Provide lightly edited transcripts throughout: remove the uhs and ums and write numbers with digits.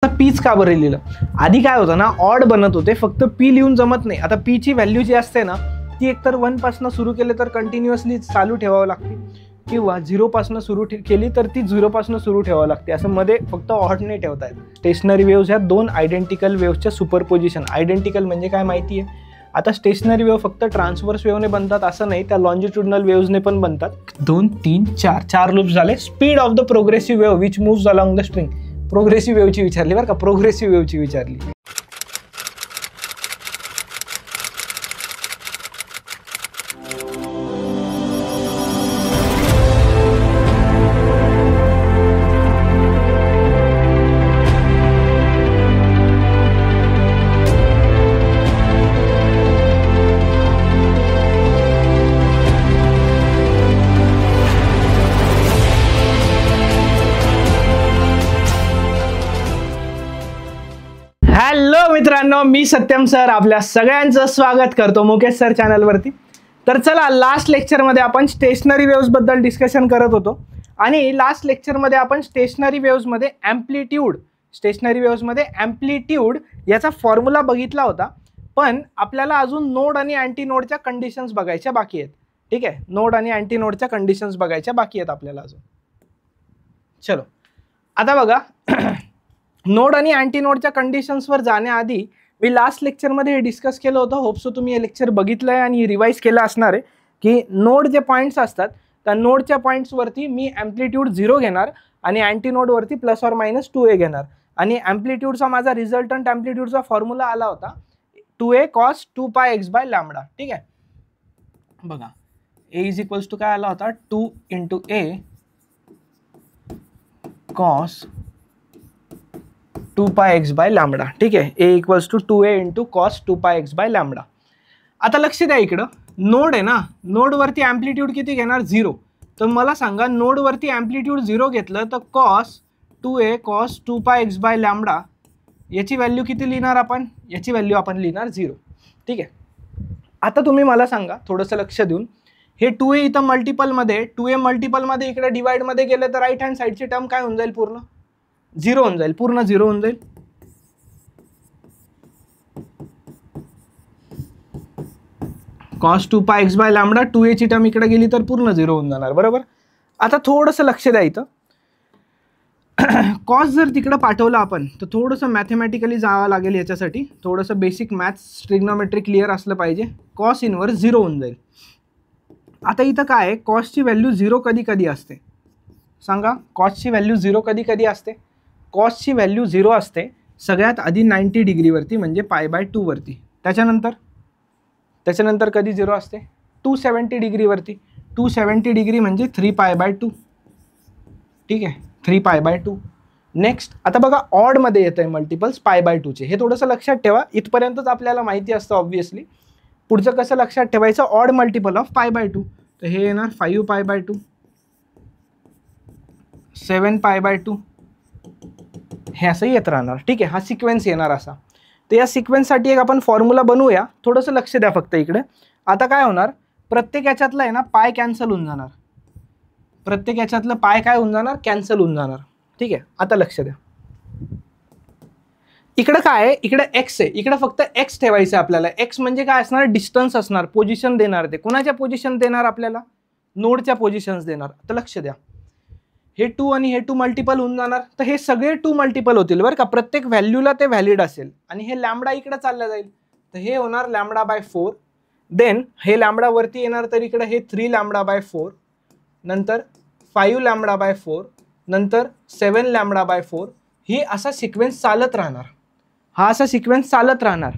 Peach का बरं लिहिलं? आधी काय होतं ना, ऑड बनत होते, फक्त पी लिहून जमत नाही. आता पीची व्हॅल्यू जी असते ना ती एकतर 1 पासून सुरू केले तर कंटिन्युअसली चालू ठेवावं लागते, किंवा 0 पासून सुरू केली तर ती 0 पासून सुरू ठेवावं लागते. असं मध्ये फक्त ऑड नाही ठेवता येत. स्टेशनरी वेव्स ह्या दोन आयडेंटिकल वेव्सच्या सुपरपोजिशन. आयडेंटिकल म्हणजे काय माहिती आहे? आता स्टेशनरी वेव्ह फक्त ट्रान्सवर्स वेव्हने बनतात असं नाही, त्या लॉन्जिट्युडनल वेव्सने पण बनतात. 2 3 4 लूप्स झाले. Speed of the progressive wave which moves along the string. Progressive वेव्हची विचारली बरं का, प्रोग्रेसिव्ह वेव्हची विचारली. हॅलो मित्रांनो, मी सत्यम सर आपल्या सगळ्यांचं स्वागत करतो मुकेश सर चॅनलवरती. तर चला, लास्ट लेक्चरमध्ये आपण स्टेशनरी वेव्स बद्दल डिस्कशन करत होतो आणि लास्ट लेक्चरमध्ये आपण स्टेशनरी वेव्समध्ये ॲम्प्लिट्यूड याचा फॉर्म्युला बघितला होता. पण आपल्याला अजून नोड आणि अँटी नोडच्या कंडिशन्स बघायच्या बाकी आहेत. ठीक आहे, नोड आणि अँटी नोडच्या कंडिशन्स बघायच्या बाकी आहेत आपल्याला अजून. चलो आता बघा, नोड आणि अँटी नोडच्या कंडिशन्सवर जाण्याआधी मी लास्ट लेक्चरमध्ये हे डिस्कस केलं होतं. होपसो तुम्ही हे लेक्चर बघितलं आहे आणि रिवाईज केलं असणार आहे की नोड जे पॉईंट्स असतात त्या नोडच्या पॉईंट्सवरती मी ॲम्प्लिट्यूड 0 घेणार आणि अँटी नोडवरती ±2a घेणार. आणि ॲम्प्लिट्यूडचा माझा रिझल्टंट ॲम्प्लिट्यूडचा फॉर्म्युला आला होता 2a cos 2πx/λ. ठीक आहे, बघा a इज इक्वल्स टू काय आला होता, 2 × a cos 2πx/λ. ठीक आहे, a equals to 2a × cos 2πx/λ. आता लक्ष द्या, इकडं नोड आहे ना, नोडवरती ॲम्प्लिट्यूड किती घेणार, 0. तर मला सांगा, नोडवरती ॲम्प्लिट्यूड 0 घेतलं तर cos 2a cos 2πx/λ याची व्हॅल्यू किती लिहिणार आपण, याची व्हॅल्यू आपण लिहिणार 0. ठीक आहे, आता तुम्ही मला सांगा थोडंसं लक्ष देऊन, हे 2a इथं मल्टिपलमध्ये, 2a मल्टिपलमध्ये इकडे डिवाइडमध्ये गेलं तर राईट हँड साईडची टर्म काय होऊन जाईल, पूर्ण 0 होऊन जाईल, पूर्ण 0 होऊन जाईल. cos 2πx/λ 2a ची टर्म इकडे गेली तर पूर्ण 0 होऊन जाणार, बरोबर. आता थोडंसं लक्ष द्या इथं, कॉस जर तिकडं पाठवलं आपण तर थोडंसं मॅथमॅटिकली जावं लागेल. याच्यासाठी थोडंसं बेसिक मॅथ्स ट्रिग्नोमेट्री क्लिअर असलं पाहिजे. कॉस इनवर्स 0 होऊन जाईल. आता इथं काय आहे, कॉसची व्हॅल्यू 0 कधी कधी असते, सांगा. कॉसची व्हॅल्यू 0 कधी कधी असते. कॉसची व्हॅल्यू 0 असते सगळ्यात आधी 90 डिग्रीवरती, म्हणजे π/2 वरती. त्याच्यानंतर कधी 0 असते, 270 डिग्रीवरती. 270 डिग्री म्हणजे 3π/2. ठीक आहे, 3π/2. नेक्स्ट आता बघा, ऑडमध्ये येतं आहे मल्टिपल्स π/2चे. हे थोडंसं लक्षात ठेवा, इथपर्यंतच आपल्याला माहिती असतं ऑब्व्हियसली. पुढचं कसं लक्षात ठेवायचं, ऑड मल्टिपल ऑफ π/2. तर हे येणार 5π/2, 7π/2, हे असं येत राहणार. ठीक आहे, हा सिक्वेन्स येणार असा. तर या सिक्वेन्ससाठी एक आपण फॉर्म्युला बनवूया. थोडंसं लक्ष द्या फक्त इकडे. आता काय होणार, प्रत्येक याच्यातलं आहे ना पाय कॅन्सल होऊन जाणार. प्रत्येक याच्यातलं पाय काय होऊन जाणार, कॅन्सल होऊन जाणार. ठीक आहे, आता लक्ष द्या, इकडं काय आहे, इकडे एक्स आहे, इकडे फक्त एक्स ठेवायचं आहे आपल्याला. एक्स म्हणजे काय असणार, डिस्टन्स असणार, पोझिशन देणार. ते कोणाच्या पोझिशन देणार आपल्याला, नोडच्या पोझिशन्स देणार. आता लक्ष द्या, हे 2 आणि हे 2 मल्टिपल होऊन जाणार. तर हे सगळे 2 मल्टिपल होतील बरं का, प्रत्येक व्हॅल्यूला ते व्हॅलिड असेल. आणि हे लॅम्बडा इकडे चाललं जाईल, तर हे होणार λ/4. देन हे लॅम्बडावरती येणार, तर इकडे हे 3 λ/4, नंतर 5 λ/4, नंतर 7 λ/4. ही असा सिक्वेन्स चालत राहणार, हा असा सिक्वेन्स चालत राहणार.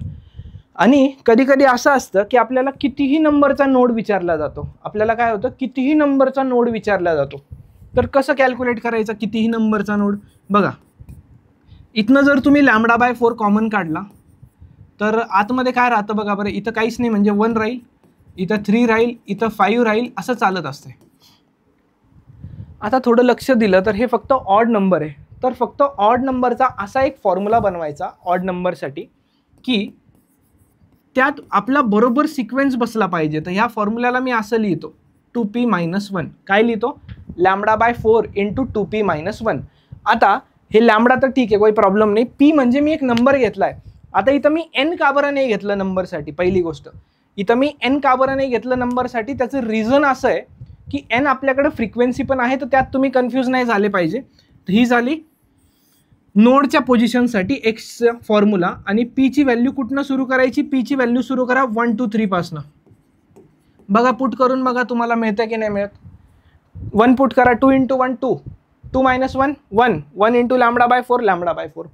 आणि कधी कधी असं असतं की आपल्याला कितीही नंबरचा नोड विचारला जातो. आपल्याला काय होतं, कितीही नंबरचा नोड विचारला जातो. तर कसं कॅल्क्युलेट करायचं कितीही नंबरचा नोड, बघा इथनं जर तुम्ही λ/4 कॉमन काढला तर आतमध्ये काय राहतं बघा बरं, इथं काहीच नाही, म्हणजे 1 राहील, इथं 3 राहील, इथं 5 राहील, असं चालत असते. आता थोडं लक्ष दिलं तर हे फक्त ऑड नंबर आहे. तर फक्त ऑड नंबरचा असा एक फॉर्म्युला बनवायचा ऑड नंबरसाठी की त्यात आपला बरोबर सिक्वेन्स बसला पाहिजे. तर ह्या फॉर्म्युल्याला मी असं लिहितो, 2p - 1. काय लिहितो, λ/4 × 2p - 1. आता हे लॅम्बडा तर ठीक आहे, काही प्रॉब्लेम नाही. पी म्हणजे मी एक नंबर घेतलाय. आता इथं मी एन का बरं नाही घेतलं नंबरसाठी? पहिली गोष्ट, इथं मी एन का बरं नाही घेतलं नंबरसाठी? त्याचं रिझन असं आहे की एन आपल्याकडे फ्रिक्वेन्सी पण आहे, तर त्यात तुम्ही कन्फ्यूज नाही झाले पाहिजे. ही झाली नोडच्या पोझिशनसाठी एक्सचा फॉर्म्युला. आणि पीची व्हॅल्यू कुठनं सुरू करायची? पीची व्हॅल्यू सुरू करा 1 2 3 पासनं. बघा पुट करून बघा तुम्हाला मिळतं की नाही मिळत. 1 पुट करा, 2 × 1 2, 2 - 1 1, 1 × λ/4 λ/4.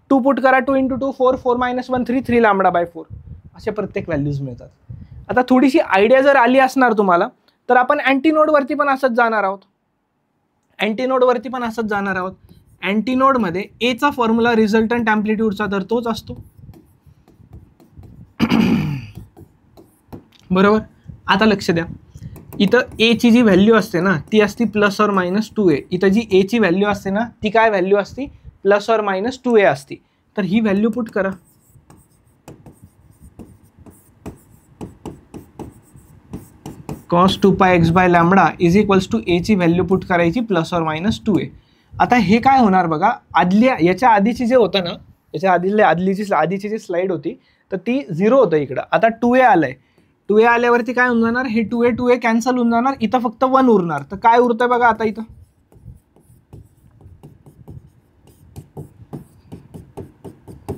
2 पुट करा, 2 × 2 4, 4 - 1 3, 3 λ/4. अशा प्रत्येक व्हॅल्यूज मिळतात. आता थोडीशी आयडिया जर आली असणार तुम्हाला, तर आपण अँटीनोडवरती पण असंच जाणार आहोत. अँटीनोडमध्ये एचा फॉर्म्युला रिझल्टंट अँप्लिट्यूडचा तर तोच असतो, बरोबर. आता लक्ष द्या, इथं एची जी व्हॅल्यू असते ना ती असती ±2a. इथं जी एची व्हॅल्यू असते ना ती काय व्हॅल्यू असती? ±2a असती. तर ही व्हॅल्यू पुट करा. cos 2πx/λ is equals to a ची व्हॅल्यू पुट करायची ±2a. आता हे काय होणार बघा, याच्या आधीची जे होतं ना, याच्या आधीची जी स्लाइड होती तर ती 0 होतं इकडं. आता 2a आलंय. 2a आल्यावरती काय होऊन जाणार? हे 2a कॅन्सल होऊन जाणार. इथं फक्त 1 उरणार. तर काय उरतंय बघा आता इथं?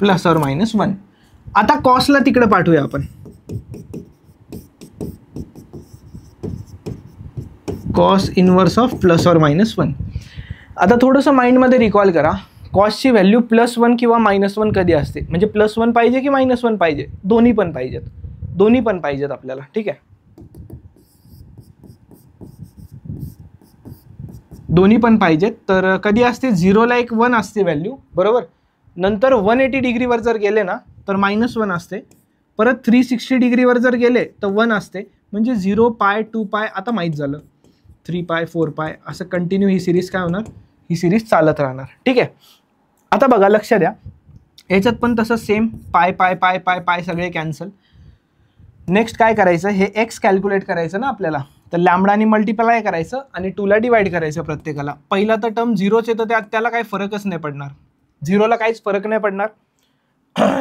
±1. आता कॉसला तिकडे पाठवूया आपण. Cos inverse of +or-1. आता थोडंसं माइंडमध्ये रिकॉल करा, कॉसची व्हॅल्यू +1 किंवा -1 कधी असते? म्हणजे +1 पाहिजे की -1 पाहिजे? दोन्ही पण पाहिजेत आपल्याला, ठीक आहे. दोन्ही पण पाहिजेत. तर कधी असते? 0ला एक 1 असते व्हॅल्यू, बरोबर. नंतर 180 डिग्रीवर जर गेले ना तर -1 असते. परत 360 डिग्रीवर जर गेले तर 1 असते. म्हणजे 0π 2π आता माहीत झालं, 3π 4π असं कंटिन्यू ही सिरीज काय होणार? ही सिरीज चालत राहणार, ठीक आहे. आता बघा लक्ष द्या, याच्यात पण तसं सेम पाय सगळे कॅन्सल. नेक्स्ट काय करायचं? हे एक्स कॅल्क्युलेट करायचं ना आपल्याला, तर लॅम्बडाने मल्टिप्लाय करायचं आणि 2ला डिवाइड करायचं प्रत्येकाला. पहिला तर टर्म 0च येतं, त्याला काही फरकच नाही पडणार, 0ला काहीच फरक नाही पडणार.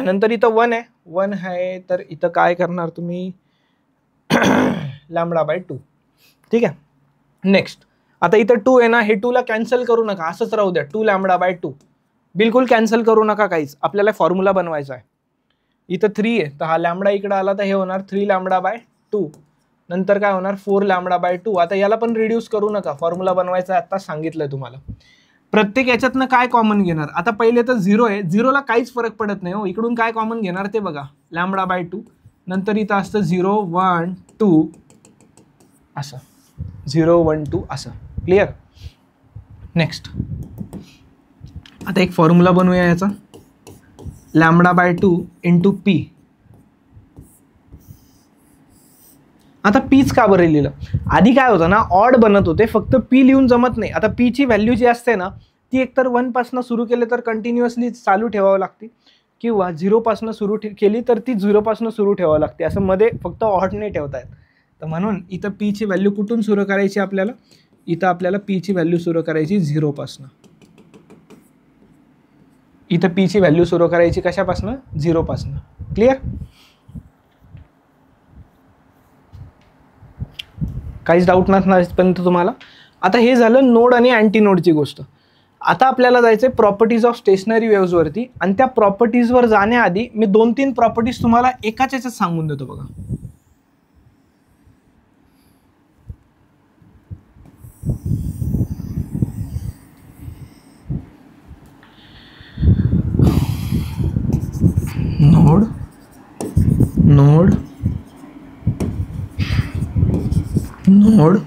नंतर इथं 1 आहे, तर इथं काय करणार तुम्ही? λ/2, ठीक आहे. नेक्स्ट आता इथं 2 आहे ना, हे 2ला कॅन्सल करू नका, असंच राहू द्या. 2 λ/2 बिलकुल कॅन्सल करू नका काहीच, आपल्याला फॉर्म्युला बनवायचा आहे. इथं 3 आहे, तर हा लॅम्बडा इकडे आला तर हे होणार 3 λ/2. नंतर काय होणार? 4 λ/2. आता याला पण रिड्यूस करू नका, फॉर्म्युला बनवायचा आहे, आता सांगितलंय तुम्हाला. प्रत्येक याच्यातनं काय कॉमन घेणार? आता पहिले तर 0 आहे, 0ला काहीच फरक पडत नाही हो. इकडून काय कॉमन घेणार ते बघा, λ/2. नंतर इथं असतं 0 1 2 असं, 0 1 2 असं. क्लिअर? नेक्स्ट आता एक फॉर्म्युला बनवूया याचा, λ/2 × p. आता पीच का बरं लिहिलं? आधी काय होतं ना, ऑड बनत होते, फक्त पी लिहून जमत नाही. आता पीची व्हॅल्यू जी असते ना ती एकतर 1 पासून सुरू केले तर कंटिन्युअसली चालू ठेवावं लागते, किंवा 0 पासून सुरू केली तर ती 0 पासून सुरू ठेवावं लागते. असं मध्ये फक्त ऑड नाही ठेवता येत. तर म्हणून इथं पीची व्हॅल्यू कुठून सुरू करायची आपल्याला? इथं आपल्याला पीची व्हॅल्यू सुरू करायची 0 पासून. इथं पीची व्हॅल्यू सुरू करायची कशापासून? 0 पासून. क्लिअर? काहीच डाऊट नसणारपर्यंत तुम्हाला. आता हे झालं नोड आणि अँटी नोडची गोष्ट. आता आपल्याला जायचं आहे प्रॉपर्टीज ऑफ स्टेशनरी वेव्हजवरती, आणि त्या प्रॉपर्टीजवर जाण्याआधी मी 2-3 प्रॉपर्टीज तुम्हाला एकाच याच्यात सांगून देतो बघा. Node node node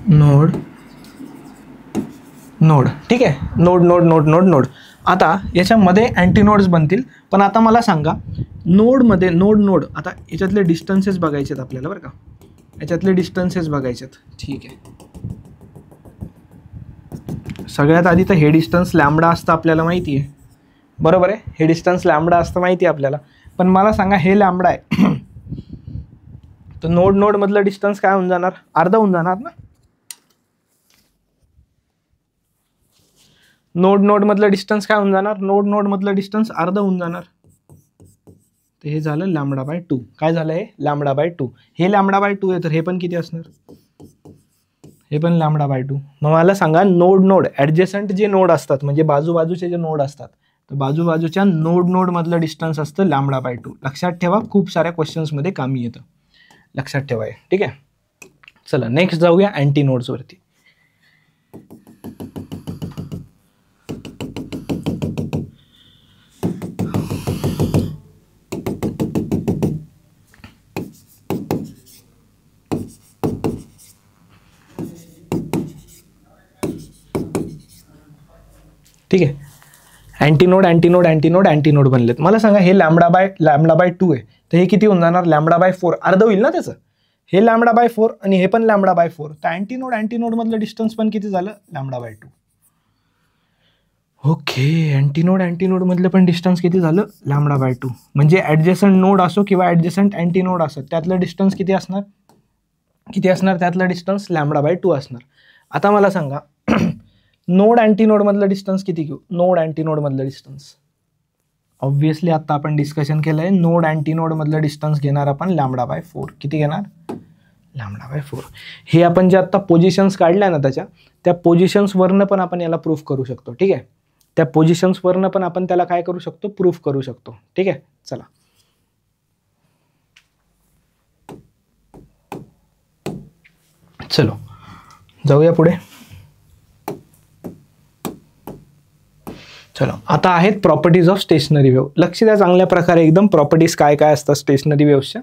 node node, ठीक आहे. Node node node node node. आता याच्यामध्ये अँटीनोड्स बनतील, पण आता मला सांगा नोडमध्ये नोड आता याच्यातले डिस्टन्सेस बघायचे आहेत आपल्याला, बरं का. याच्यातले डिस्टन्सेस बघायचे आहेत, ठीक आहे. सगळ्यात आधी तर हे डिस्टन्स लॅम्बडा असतं आपल्याला माहिती आहे, बरोबर आहे. हे डिस्टन्स लॅम्बडा असतं माहिती आहे आपल्याला, पण मला सांगा हे लॅम्बडा आहे तर नोड मधलं डिस्टन्स काय होऊन जाणार? अर्धा होऊन जाणार ना. नोड नोड मधलं डिस्टन्स काय होऊन जाणार, नोड नोड मधलं डिस्टन्स अर्ध होऊन जाणार. तर हे झालं λ/2. काय झालं हे λ/2. हे λ/2 आहे तर हे पण किती असणार, हे पण λ/2. मग मला सांगा नोड नोड ऍडजेसंट जे नोड असतात म्हणजे बाजूबाजूचे जे नोड असतात तर बाजूबाजूच्या नोड नोड मधलं डिस्टन्स असतं λ/2. लक्षात ठेवा, खूप साऱ्या क्वेश्चन्स मध्ये कामी येतं, लक्षात ठेवा. ठीक आहे, चला नेक्स्ट जाऊया अँटी नोड्स वरती. ठीक आहे, अँटीनोड अँटीनोड अँटीनोड अँटीनोड बनलेत. मला सांगा हे λ/2 आहे तर हे किती होऊन जाणार, λ/4. अर्ध होईल ना त्याचं, हे λ/4 आणि हे पण λ/4. तर अँटीनोड अँटीनोड मधलं डिस्टन्स पण किती झालं, λ/2. ओके, अँटीनोड अँटीनोड मधलं पण डिस्टन्स किती झालं, λ/2. म्हणजे ऍडजेसंट नोड असो किंवा ऍडजेसंट अँटीनोड असो त्यातलं डिस्टन्स किती असणार, त्यातलं डिस्टन्स λ/2 असणार. आता मला सांगा नोड अँटीनोड मधलं डिस्टन्स किती घेऊ, नोड अँटीनोड मधलं डिस्टन्स ऑब्व्हियसली आता आपण डिस्कशन केलंय, नोड अँटीनोड मधलं डिस्टन्स घेणार आपण λ/4. किती घेणार, λ/4. हे आपण जे आता पोझिशन्स काढल्या ना त्या पोझिशन्सवरनं पण आपण याला प्रूफ करू शकतो. ठीक आहे, त्या पोझिशन्सवरनं पण आपण त्याला काय करू शकतो, प्रूफ करू शकतो. ठीक आहे, चला चलो जाऊया पुढे. चलो आता आहेत प्रॉपर्टीज ऑफ स्टेशनरी वेव्ह. लक्ष द्या चांगल्या प्रकारे एकदम, प्रॉपर्टीज काय काय असतात स्टेशनरी वेव्हच्या.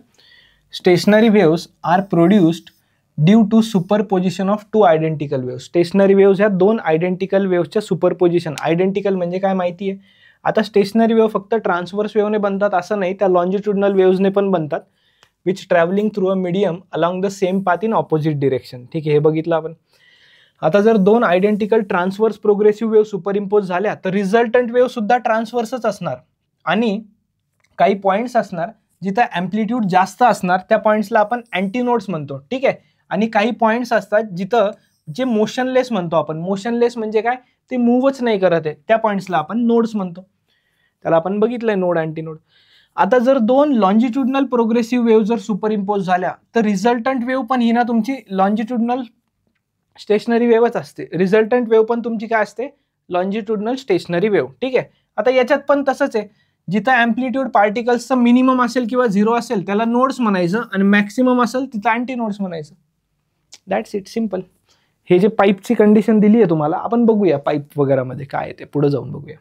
Stationary waves are produced due to superposition of two identical waves. Stationary waves ह्या दोन आयडेंटिकल वेव्सच्या सुपरपोजिशन. आयडेंटिकल म्हणजे काय माहिती आहे, आता स्टेशनरी वेव्ह फक्त ट्रान्सवर्स वेव्हने बनतात असं नाही, त्या लॉन्जिट्युडनल वेव्सने पण बनतात, which travelling through a medium along the same path in opposite direction. ठीक आहे, हे बघितलं आपण. आता जर दोन identical transverse progressive wave superimpose झाल्या तर रिझल्टंट वेव्ह सुद्धा ट्रान्सवर्सच असणार आणि काही पॉईंट्स असणार जिथं ॲम्प्लिट्यूड जास्त असणार, त्या पॉईंट्सला आपण अँटीनोड्स म्हणतो. ठीक आहे, आणि काही पॉईंट्स असतात जिथं जे मोशनलेस म्हणतो आपण. मोशनलेस म्हणजे काय, ते मूव्हच नाही करत आहे, त्या पॉईंट्सला आपण नोड्स म्हणतो. त्याला आपण बघितलंय नोड अँटीनोड. आता जर दोन लॉन्जिट्युडनल प्रोग्रेसिव्ह वेव्ह जर सुपरइम्पोज झाल्या तर रिझल्टंट वेव्ह पण ही ना तुमची लॉन्जिट्युडनल स्टेशनरी वेव्हच असते. रिझल्टंट वेव्ह पण तुमची काय असते, लॉन्जिट्युडनल स्टेशनरी वेव्ह. ठीक आहे, आता याच्यात पण तसंच आहे, जिथं ॲम्प्लिट्यूड पार्टिकल्सचं मिनिमम असेल किंवा 0 असेल त्याला नोड्स म्हणायचं आणि मॅक्सिमम असेल तिथं अँटीनोड्स म्हणायचं. That's it, simple. हे जे पाईपची कंडिशन दिली आहे तुम्हाला, आपण बघूया पाईप वगैरेमध्ये काय आहे ते पुढे जाऊन बघूया.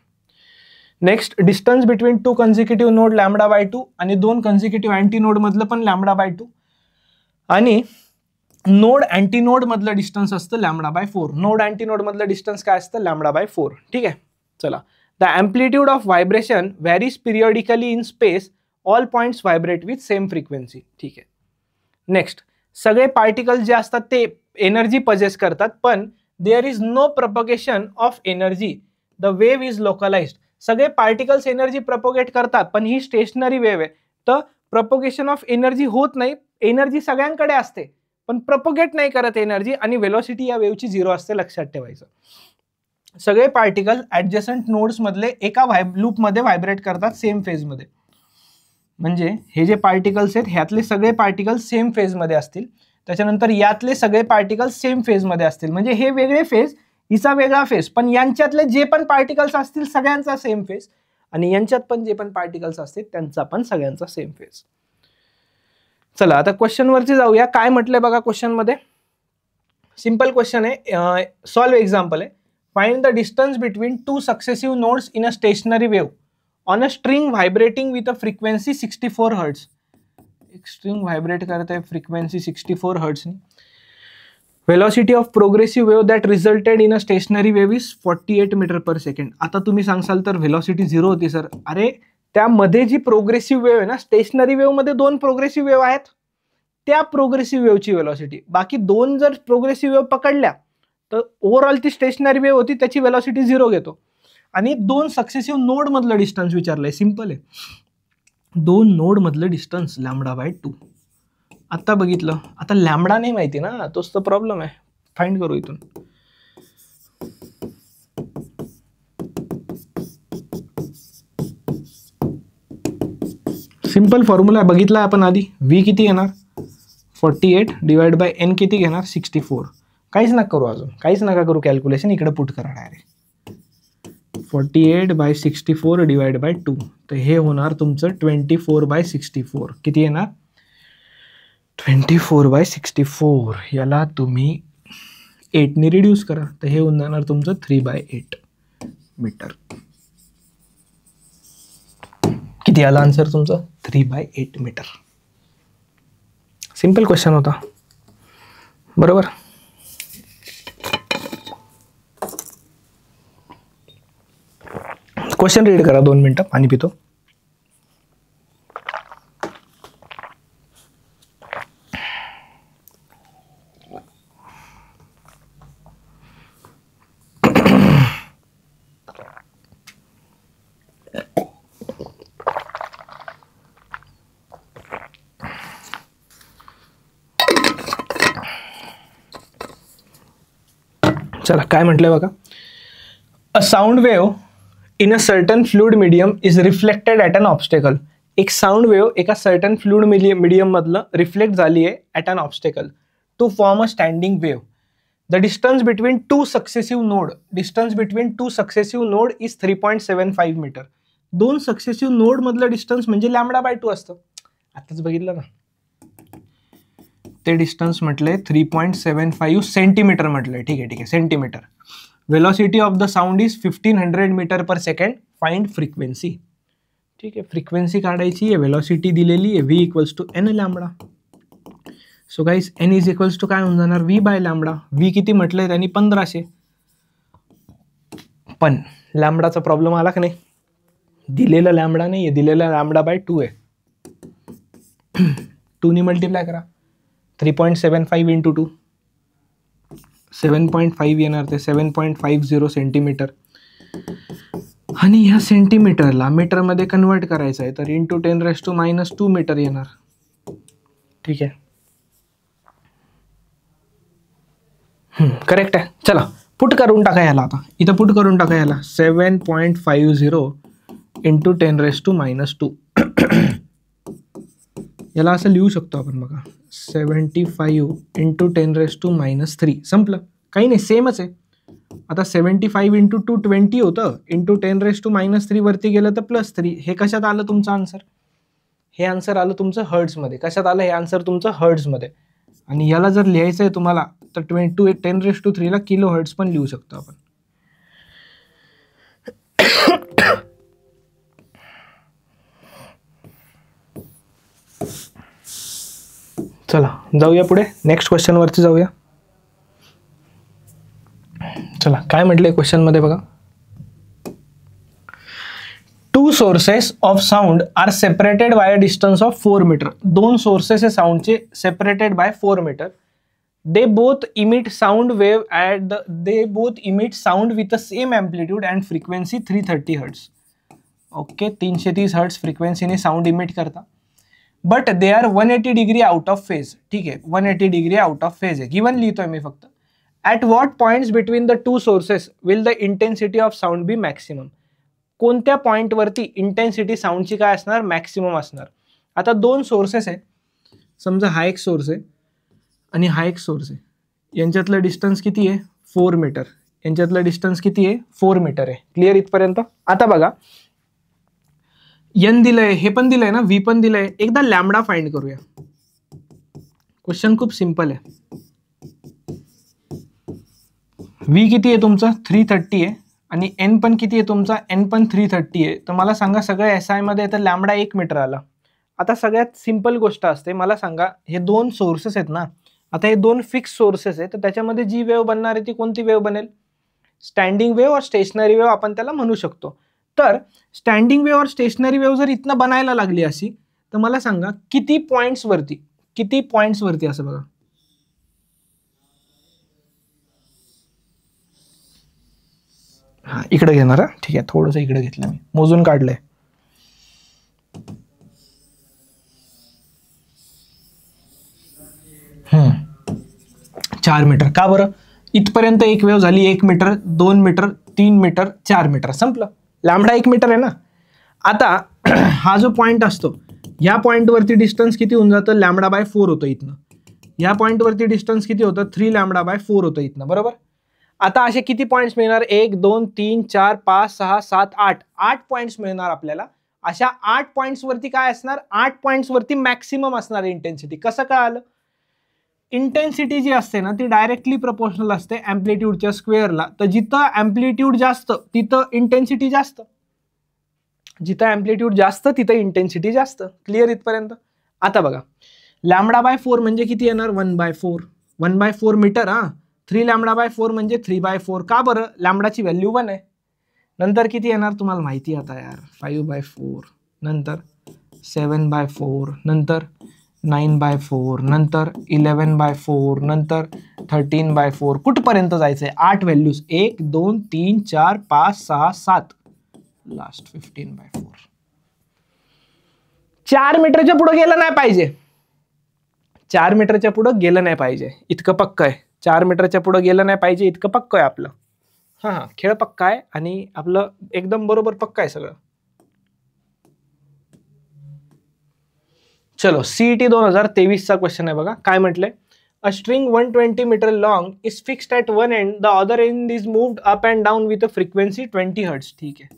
Next, distance between two consecutive node λ/2 आणि दोन कन्झिक्युटिव्ह अँटीनोड मधलं पण λ/2 आणि नोड अँटीनोड मधलं डिस्टन्स असतं λ/4. नोड अँटीनोड मधलं डिस्टन्स काय असतं, λ/4. ठीक आहे, चला. The amplitude of vibration varies periodically in space, all points vibrate with same frequency. ठीक आहे. नेक्स्ट, सगळे पार्टिकल्स जे असतात ते एनर्जी पजेस करतात पण there is no propagation of energy, the wave is localized. सगळे पार्टिकल्स एनर्जी प्रपोगेट करतात पण ही स्टेशनरी वेव्ह आहे तर प्रपोगेशन ऑफ एनर्जी होत नाही. एनर्जी सगळ्यांकडे असते पण प्रपोगेट नाही करत एनर्जी आणि वेलोसिटी या वेव्हची 0 असते, लक्षात ठेवायचं. सगळे पार्टिकल ऍडजसंट नोड्स मधले एका लूपमध्ये व्हायब्रेट करतात सेम फेजमध्ये. म्हणजे हे जे पार्टिकल्स आहेत ह्यातले सगळे पार्टिकल्स सेम फेजमध्ये असतील, त्याच्यानंतर यातले सगळे पार्टिकल्स सेम फेजमध्ये असतील. म्हणजे हे वेगळे फेज, हिचा वेगळा फेज, पण यांच्यातले जे पण पार्टिकल्स असतील सगळ्यांचा सेम फेज आणि यांच्यात पण जे पण पार्टिकल्स असतील त्यांचा पण सगळ्यांचा सेम फेज. चला आता क्वेश्चन वरती जाऊया. काय म्हटलंय बघा क्वेश्चन मध्ये, सिंपल क्वेश्चन आहे, सॉल्व एक्झाम्पल आहे. Find the distance between two successive nodes in a stationary wave on a string vibrating with a frequency 64 hertz. एक स्ट्रिंग व्हायब्रेट करत आहे फ्रिक्वेन्सी 64 हर्ट्जनी. Velocity of progressive wave that resulted in a stationary wave is 48 metre per second. आता तुम्ही सांगसाल तर velocity 0 होती sir. अरे त्यामध्ये जी प्रोग्रेसिव्ह वेव्ह आहे ना, स्टेशनरी वेव्ह मध्ये 2 प्रोग्रेसिव्ह वेव्ह आहेत, त्या प्रोग्रेसिव्ह वेव्हची वेलोसिटी, बाकी 2 जर प्रोग्रेसिव्ह वेव्ह पकडल्या तर ओव्हरऑल ती स्टेशनरी वेव्ह होती त्याची वेलोसिटी 0 घेतो. आणि 2 सक्सेसिव्ह नोड मधलं डिस्टन्स विचारलंय, सिंपल आहे. 2 नोड मधलं डिस्टन्स λ/2. आता बघितलं, आता लॅम्बडा नाही माहिती ना, तोच तर प्रॉब्लेम आहे. फाइंड करू इथून. सिंपल फॉर्म्युला बघितला आपण आधी. व्ही किती येणार 48 डिवाइड बाय एन किती घेणार 64. काहीच नका करू, अजून काहीच नका करू कॅल्क्युलेशन, इकडे पुट करा डायरेक्ट. 48/64 डिवाइड बाय 2, तर हे होणार तुमचं 24/64. किती येणार 24/64. याला तुम्ही 8ने रिड्यूस करा, तर हे होऊन जाणार तुमचं 3/8 मीटर. किती आला आन्सर तुमचं 3/8 मीटर. सिंपल क्वेश्चन होता, बरोबर. क्वेश्चन रीड करा, 2 मिनिटं पाणी पितो. चला काय म्हटलंय बघा. A sound wave in a certain fluid medium is reflected at an obstacle. एक साऊंड वेव्ह एका सर्टन फ्लुइड मीडियम मधलं रिफ्लेक्ट झाली आहे at an obstacle to form a standing wave. The distance between two successive node is 3.75 metre. 2 successive node मधलं distance म्हणजे λ/2 असतं. आताच बघितलं ना, ते डिस्टन्स म्हटलंय 3.75 सेंटीमीटर म्हटलंय. ठीक आहे centimetre. Velocity of the sound is 1500 metre per second. Find frequency. ठीक आहे, फ्रिक्वेन्सी काढायची आहे, वेलोसिटी दिलेली आहे v = n lambda. So guys n = काय होऊन जाणार v/λ. v किती म्हटलंय त्यांनी 1500. पण लॅम्बडाचा प्रॉब्लेम आला का नाही, दिलेला लॅम्बडा नाही आहे, दिलेला λ/2 आहे. 2 ने मल्टिप्लाय करा. 3.75 × 2 7.5 येणार, ते 7.50 सेंटीमीटर. आणि ह्या सेंटीमीटरला मीटरमध्ये कन्वर्ट करायचं आहे, तर × 10⁻² मीटर येणार. ठीक आहे, करेक्ट आहे. चला पुट करून टाका याला. आता इथं पुट करून टाका याला. 7.50 × 10⁻². याला असं लिहू शकतो आपण बघा, 75 × 10⁻³ संपलं. काही नाही, सेमच आहे. आता 75 × 2 20 होतं, × 10⁻³ वरती गेलं तर +3. हे कशात आलं तुमचं आन्सर? हे आन्सर आलं तुमचं हर्ट्झमध्ये. कशात आलं हे आन्सर तुमचं हर्ट्झमध्ये. आणि याला जर लिहायचं आहे तुम्हाला तर 10⁻³ ला किलो हर्ट्झ पण लिहू शकतो आपण. चला जाऊया पुढे, नेक्स्ट क्वेश्चन वरती जाऊया. चला काय म्हटलंय क्वेश्चन मध्ये बघा. 2 sources of sound are separated by a distance of 4 metre. 2 sources आहे साऊंडचे, separated by 4 metre. They both emit sound with the same amplitude and frequency 330 Hz. Okay, 330 hertz फ्रिक्वेन्सीने साऊंड इमिट करता. But they are 180 degree out of phase. ठीक आहे, 180 degree out of phase आहे. Given लिहितोय मी फक्त. At what points between the 2 sources will the intensity of sound be maximum. कोणत्या पॉईंटवरती इंटेन्सिटी साऊंडची काय असणार, मॅक्सिमम असणार. आता 2 सोर्सेस आहे, समजा हा एक सोर्स आहे आणि हा एक सोर्स आहे. यांच्यातलं डिस्टन्स किती आहे 4 मीटर. यांच्यातलं डिस्टन्स किती आहे 4 मीटर आहे. क्लिअर इथपर्यंत? आता बघा, एन दिलंय, हे पण दिलंय ना, व्ही पण दिलंय. एकदा लॅम्बडा फाइंड करूया. क्वेश्चन खूप सिंपल आहे. व्ही किती आहे तुमचा 330 आहे आणि एन पण किती आहे तुमचा, एन पण 330 आहे. तर मला सांगा सगळं SI मध्ये तर लॅम्बडा 1 मीटर आला. आता सगळ्यात सिंपल गोष्ट असते, मला सांगा हे 2 सोर्सेस आहेत ना, आता हे 2 फिक्स सोर्सेस आहेत, तर त्याच्यामध्ये जी वेव्ह बनणार आहे ती कोणती वेव्ह बनेल, स्टँडिंग वेव्ह और स्टेशनरी वेव्ह आपण त्याला म्हणू शकतो. तर स्टँडिंग वेव्ह और स्टेशनरी वेव्ह जर इथनं बनायला लागली अशी, तर मला सांगा किती पॉइंट्स वरती असं बघा. हा इकडे घेणार. ठीक आहे, थोडंसं इकडे घेतलं मी, मोजून काढलंय. चार मीटर. का बरं? इथपर्यंत एक वेव्ह झाली 1 मीटर, 2 मीटर, 3 मीटर, 4 मीटर, संपलं. लॅम्बडा 1 मीटर आहे ना. आता हा जो पॉइंट असतो या पॉईंटवरती डिस्टन्स किती होऊन जातं, λ/4 होतं इथनं. या पॉईंटवरती डिस्टन्स किती होतं, 3 λ/4 होतं इथनं, बरोबर. आता असे किती पॉईंट्स मिळणार, 1 2 3 4 5 6 7 8 8 पॉईंट्स मिळणार आपल्याला. अशा 8 पॉईंट्स वरती काय असणार, 8 पॉईंट्स वरती मॅक्सिमम असणार इंटेन्सिटी. कसं कळालं, इंटेन्सिटी जी असते ना ती डायरेक्टली प्रोपोर्शनल असते अँप्लिट्यूडच्या स्क्वेअरला. तर जिथं अँप्लिट्यूड जास्त तिथं इंटेन्सिटी जास्त, जिथं अँप्लिट्यूड जास्त तिथं इंटेन्सिटी जास्त. क्लिअर इथपर्यंत. आता बघा λ/4 म्हणजे किती येणार, 1/4. 1/4 मीटर. 3 λ/4 म्हणजे 3/4. का बरं, लॅम्बडाची व्हॅल्यू 1 आहे. नंतर किती येणार तुम्हाला माहिती आता यार, 5/4, नंतर 7/4, नंतर 9/4, नंतर 11/4, नंतर 13/4. कुठपर्यंत जायचंय, 8 व्हॅल्यूज, 1 2 3 4 5 6 7, लास्ट 15/4. 4 मीटरच्या पुढे गेलं नाही पाहिजे, 4 मीटरच्या पुढे गेलं नाही पाहिजे, इतकं पक्क आहे. 4 मीटरच्या पुढे गेलं नाही पाहिजे इतकं पक्क आहे आपलं. हा खेळ पक्का आहे आणि आपलं एकदम बरोबर पक्का आहे सगळं. चलो सीईटी 2023 चा क्वेश्चन आहे बघा. काय म्हटलंय, a string 120 metre long is fixed at one end, the other end is moved up and down with a frequency 20 hertz. ठीक आहे.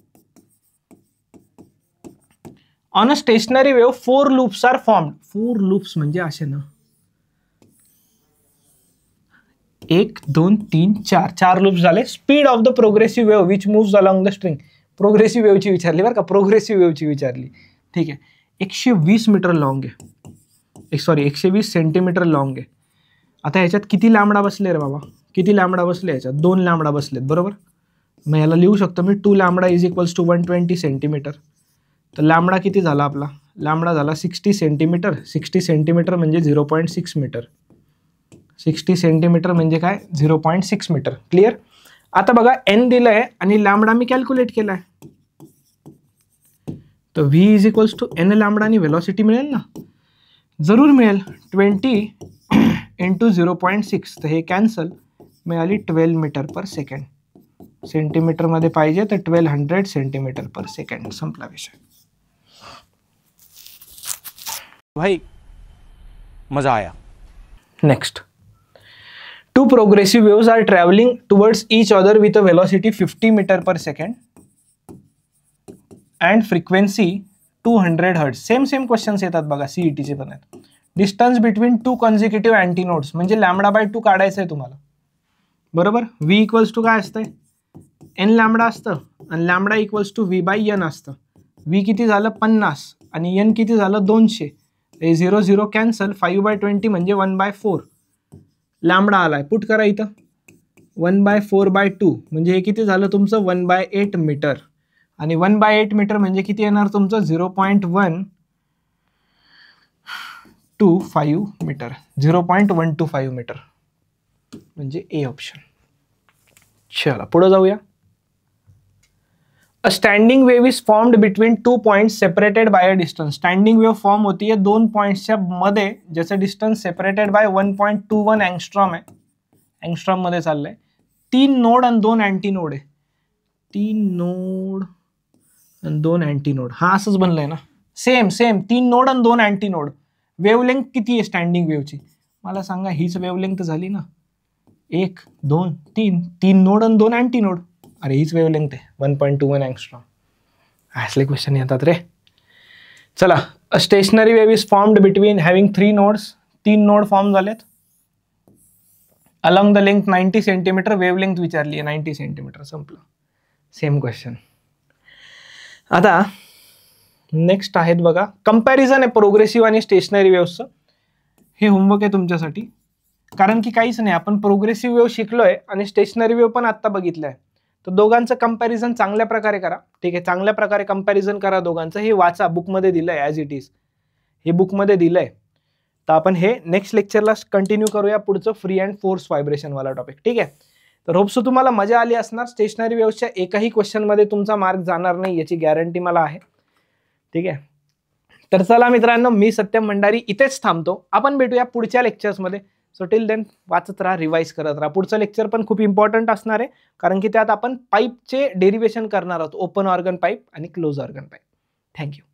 On a stationary wave 4 loops are formed. 4 loops म्हणजे असे ना, 1 2 3 4 4 लूप्स झाले. Speed of the progressive wave which moves along the string. Progressive वेव्हची विचारली बरं का, प्रोग्रेसिव्ह वेव्हची विचारली. ठीक आहे. 120 मीटर लॉंग आहे, सॉरी 120 सेंटीमीटर लॉंग आहे. आता ह्याच्यात किती लॅम्बडा बसले रे बाबा, किती लॅम्बडा बसले ह्याच्यात, 2 लॅम्बडा बसलेत, बरोबर. मग याला लिहू शकतो मी 2 lambda is equals to 120 centimetre. तर लॅम्बडा किती झाला आपला, लॅम्बडा झाला 60 सेंटीमीटर. 60 सेंटीमीटर म्हणजे 0.6 मीटर. 60 सेंटीमीटर म्हणजे काय, 0.6 मीटर. क्लिअर. आता बघा एन दिलंय आणि लॅम्बडा मी कॅल्क्युलेट केलाय. तर v is equals to n lambda आणि व्हेलॉसिटी मिळेल ना, जरूर मिळेल. 20 इंटू 0.6, तर हे कॅन्सल, मिळाली 12 मीटर पर सेकंड. सेंटीमीटरमध्ये पाहिजे तर 1200 सेंटीमीटर पर सेकंड. संपला विषय. भाई मजा आया. Next, 2 progressive waves are traveling towards each other with a velocity 50 meter per second and frequency 200 hertz. Same questions येतात बघा, सीईटीचे पण आहेत. डिस्टन्स बिटवीन 2 consecutive antinodes म्हणजे λ/2 काढायचं आहे तुम्हाला, बरोबर. v इक्वल्स टू काय असतंय, n लॅम्बडा असतं आणि लॅम्बडा इक्वल्स टू v/n असतं. v किती झालं 50 आणि n किती झालं 200. 0 0 कॅन्सल, 5/20 म्हणजे 1/4. लॅम्बडा आलाय, पुट करा इथं, 1/4/2 म्हणजे हे किती झालं तुमचं 1/8 मीटर. आणि 1/8 मीटर म्हणजे किती येणार तुमचं 0.125 मीटर. 0.125 मीटर म्हणजे ए ऑप्शन. चला पुढे जाऊया. A standing wave is formed between 2 points separated by a distance. Standing wave form होतीये 2 पॉइंट्सच्या मध्ये, ज्याचं डिस्टन्स सेपरेटेड बाय 1.21 अँगस्ट्रॉम आहे. अँगस्ट्रॉम मध्ये चाललंय. 3 नोड आणि 2 अँटी नोड आहे. 3 नोड आणि 2 अँटी नोड. हा असंच बनलंय ना, सेम 3 नोड आणि 2 अँटी नोड. वेवलेंथ किती आहे स्टँडिंग वेव्हची मला सांगा, हीच वेवलेंथ झाली ना, 1 2 3 3 नोड आणि 2 अँटी नोड. अरे हीच वेवलेंथ आहे 1.21 अँगस्ट्रॉम. असले क्वेश्चन येतात रे. चला, a stationary wave is formed between having 3 nodes. 3 node form झालेत. Along the length 90 centimetre. Wavelength विचारली आहे 90 सेंटीमीटर. संपलं. Same question. आता नेक्स्ट आहेत बघा, कंपॅरिझन आहे प्रोग्रेसिव्ह आणि स्टेशनरी वेव्हचं. हे होमवर्क आहे तुमच्यासाठी, कारण की काहीच नाही, आपण प्रोग्रेसिव्ह वेव्ह शिकलोय आणि स्टेशनरी वेव्ह पण आत्ता बघितलंय. तर दोघांचं कंपॅरिझन चांगल्या प्रकारे करा. ठीक आहे, चांगल्या प्रकारे कंपॅरिझन करा दोघांचं. हे वाचा, बुकमध्ये दिलंय ॲज इट इज, हे बुकमध्ये दिलंय. तर आपण हे नेक्स्ट लेक्चरला कंटिन्यू करूया, पुढचं फ्री अँड फोर्स व्हायब्रेशनवाला टॉपिक. ठीक आहे. तर होप्सो तुम्हाला मजा आली असणार. स्टेशनरी वेव्हच्या एकाही क्वेश्चनमध्ये तुमचा मार्क जाणार नाही याची गॅरंटी मला आहे. ठीक आहे. तर चला मित्रांनो, मी सत्यम भंडारी इथेच थांबतो. आपण भेटूया पुढच्या लेक्चर्समध्ये. सो टिल देन वाचत राहा, रिवाइज करत राहा. पुढचं लेक्चर पण खूप इम्पॉर्टंट असणार आहे, कारण की त्यात आपण पाईपचे डेरिवेशन करणार आहोत, ओपन ऑर्गन पाईप आणि क्लोज ऑर्गन पाईप. थँक्यू.